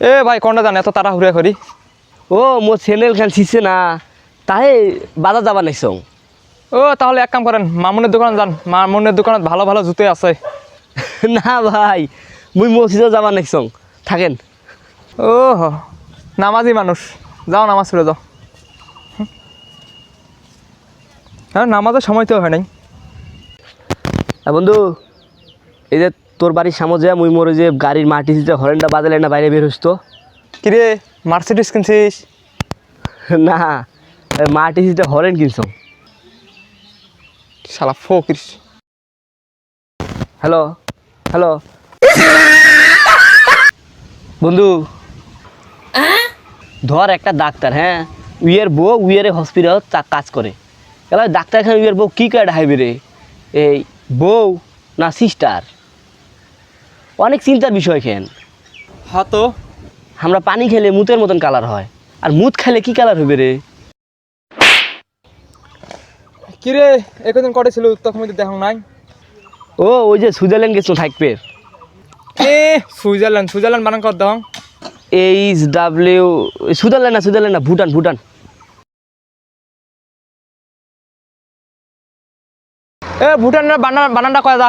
এ ভাই কোনটা জান এত তাড়াহুড়া করি? ও মোর চ্যানেল খান ছিছে না, তাই বাজার যাবা নাইছ? ও তাহলে এক কাম করেন, মামুনের দোকানে যান। মামুনের দোকানত ভালো ভালো জুতো আছে। না ভাই, মুই মসজিদে যাবা নাইছ, থাকেন। ও হ, নামাজি মানুষ, যাও নামাজ পড়ে যাও। হ্যাঁ, নামাজের সময় তো হয় নাই। বন্ধু, এই যে তোর বাড়ির সামনে যে মুই মোর ওই যে গাড়ির মাটি দিতে হরেনটা বাজালে না বাইরে বের হইস তো? কিরে মার্সিডিস কিনছিস? না, মাটি দিতে হরেন কিনছ। শালা ফকির। হ্যালো হ্যালো বন্ধু, ধর একটা ডাক্তার, হ্যাঁ, উইয়ের বউ উইয়ারে হসপিটাল কাজ করে। এবার ডাক্তারখানে উইয়ের বউ কী করে হাইবে রে? এই বউ না সিস্টার? অনেক চিন্তার বিষয় খেন। হ্যাঁ তো আমরা পানি খেলে মুতের মতন কালার হয়, আর মুত খেলে কি কালার হবে রে? কিরে একদিন কটে ছিল তখন দেখো নাই? ও ওই যে সুইজারল্যান্ড গেছো থাকবে। এ সুইজারল্যান্ড সুইজারল্যান্ড বানান কর দাও। HW, সুইজারল্যান্ড না, সুইজারল্যান্ড না, ভুটান ভুটান। এ ভুটানের বানানটা কয় যা।